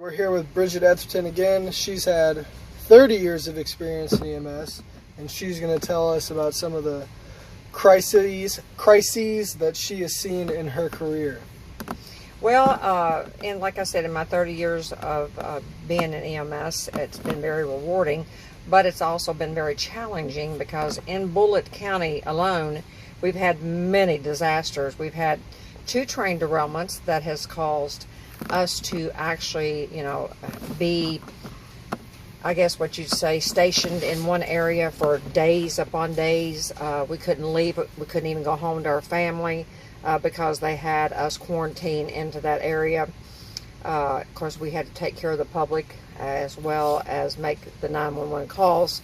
We're here with Bridget Etherton again. She's had 30 years of experience in EMS, and she's going to tell us about some of the crises that she has seen in her career. Well, and like I said, in my 30 years of being in EMS, it's been very rewarding, but it's also been very challenging because in Bullitt County alone, we've had many disasters. We've had 2 train derailments that has caused us to actually, be, I guess what you'd say, stationed in one area for days upon days. We couldn't leave. We couldn't even go home to our family because they had us quarantined into that area. Of course, we had to take care of the public as well as make the 911 calls.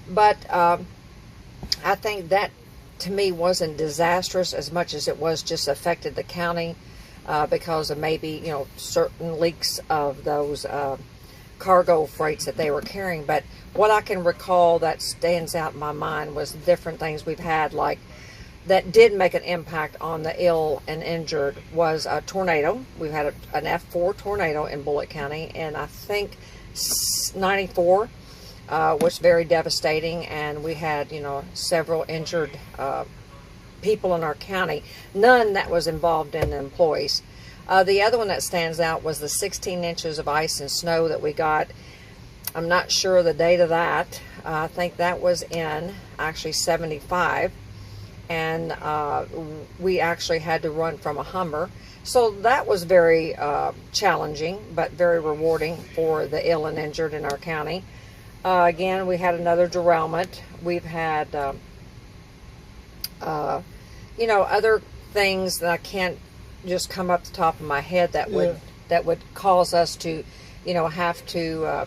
But I think that, to me, wasn't disastrous as much as it was just affected the county. Because of maybe, certain leaks of those cargo freights that they were carrying. But what I can recall that stands out in my mind was different things we've had, like, that did make an impact on the ill and injured was a tornado. We've had an F4 tornado in Bullitt County, and I think 94 was very devastating, and we had, several injured people in our county, none that was involved in the employees. The other one that stands out was the 16 inches of ice and snow that we got. I'm not sure the date of that. I think that was in actually 75, and we actually had to run from a Hummer. So that was very challenging, but very rewarding for the ill and injured in our county. Again, we had another derailment. We've had other things that I can't just come up the top of my head that would cause us to, have to,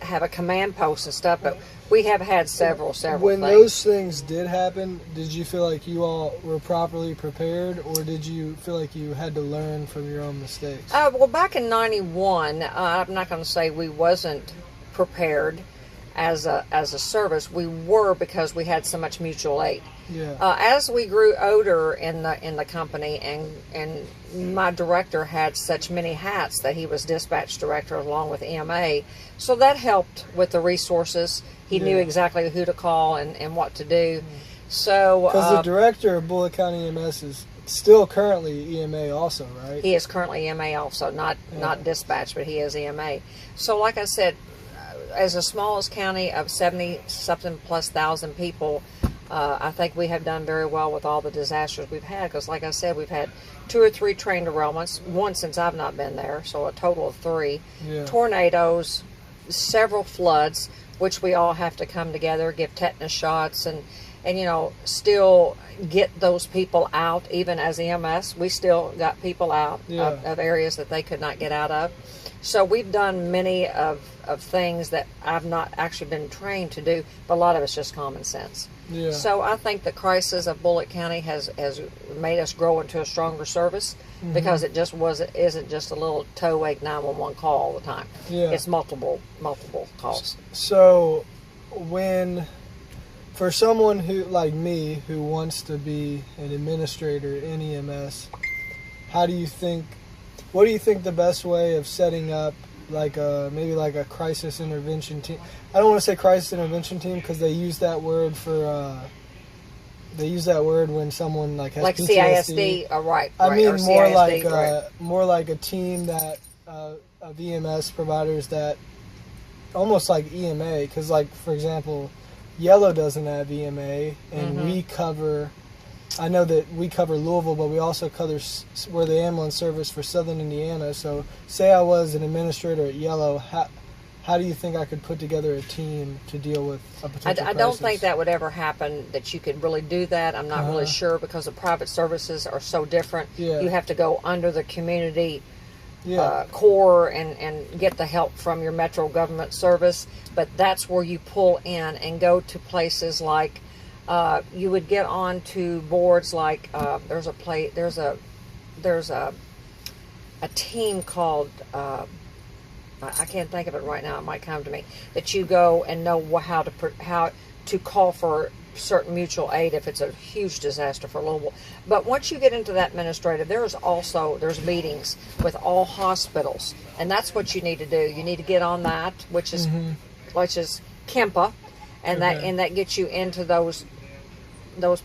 have a command post and stuff. But we have had several When things. those things did happen, did you feel like you all were properly prepared, or did you feel like you had to learn from your own mistakes? Well, back in 91, I'm not going to say we wasn't prepared as a service. We were, because we had so much mutual aid. Yeah. As we grew older in the company, and my director had such many hats that he was dispatch director along with EMA, so that helped with the resources. He knew exactly who to call and what to do. So because the director of Bullitt County EMS is still currently EMA also, right? He is currently EMA also, not dispatch, but he is EMA. So like I said, as the smallest county of 70-something plus thousand people, I think we have done very well with all the disasters we've had, because like I said, we've had 2 or 3 train derailments, one since I've not been there, so a total of 3. Yeah. Tornadoes, several floods, which we all have to come together, give tetanus shots, and still get those people out. Even as EMS, we still got people out of areas that they could not get out of. So we've done many of things that I've not actually been trained to do, but a lot of it's just common sense. Yeah. So I think the crisis of Bullitt County has made us grow into a stronger service, because it just isn't just a little toe-ache 911 call all the time. Yeah. It's multiple calls. So for someone who, like me, who wants to be an administrator in EMS, what do you think the best way of setting up maybe a crisis intervention team? I don't want to say crisis intervention team, because they use that word when someone has PTSD. CISD, right? I mean, or CISD, more like a team that of EMS providers that almost like EMA, because for example, Yellow doesn't have EMA, and we cover. I know that we cover Louisville, but we also we're the ambulance service for Southern Indiana. So say I was an administrator at Yellow, how do you think I could put together a team to deal with a potential I don't think that would ever happen, that you could really do that. I'm not really sure, because the private services are so different. Yeah. You have to go under the community core and get the help from your metro government service. But that's where you pull in and go to places like, you would get on to boards like, there's a team called, I can't think of it right now, it might come to me, that you go and know how to call for certain mutual aid if it's a huge disaster for Louisville. But once you get into that administrative, there's meetings with all hospitals, and that's what you need to do. You need to get on that, which is KEMPA, and that gets you into those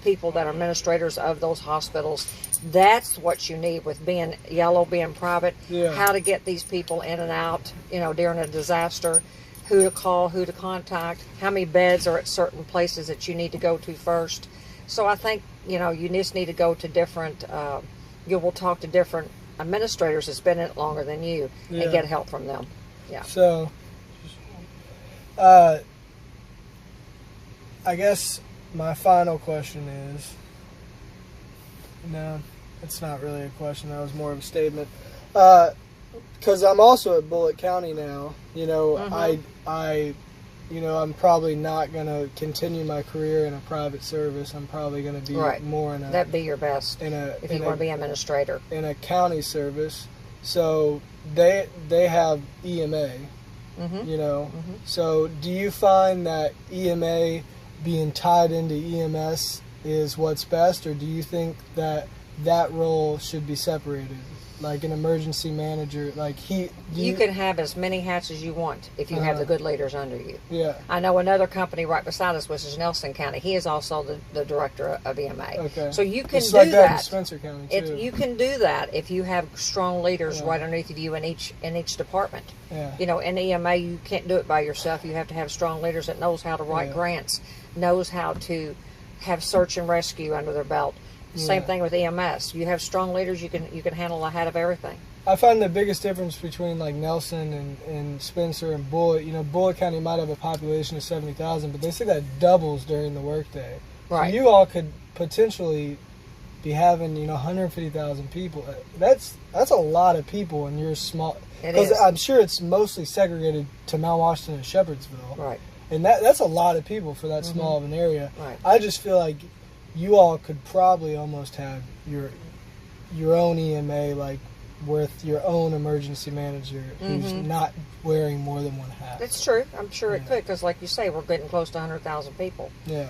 people that are administrators of those hospitals. That's what you need with being yellow, being private. Yeah. How to get these people in and out, during a disaster. Who to call, who to contact, how many beds are at certain places that you need to go to first. So I think, you just need to go to different, you will talk to different administrators that's been in it longer than you and get help from them. Yeah. So, I guess my final question is, no, it's not really a question, that was more of a statement. Because I'm also at Bullitt County now, I'm probably not going to continue my career in a private service. I'm probably going to be more in a... That'd be your best if you want to be an administrator. In a county service. So they have EMA, So do you find that EMA being tied into EMS is what's best, or do you think that role should be separated? Like an emergency manager, you can have as many hats as you want if you have the good leaders under you. Yeah. I know another company right beside us, which is Nelson County. He is also the director of EMA. Okay. So you can it's do like that in that. Spencer County too. You can do that if you have strong leaders right underneath of you in each department. Yeah. In EMA, you can't do it by yourself. You have to have strong leaders that knows how to write grants, knows how to have search and rescue under their belt. Same thing with EMS. You have strong leaders, you can handle a hat of everything. I find the biggest difference between like Nelson and Spencer and Bullitt. Bullitt County might have a population of 70,000, but they say that doubles during the workday. Right. So you all could potentially be having 150,000 people. That's a lot of people in your small. Because I'm sure it's mostly segregated to Mount Washington and Shepherdsville. Right. And that's a lot of people for that small of an area. Right. I just feel like you all could probably almost have your own EMA, with your own emergency manager who's not wearing more than one hat. That's true. I'm sure it could, because like you say, we're getting close to 100,000 people. Yeah.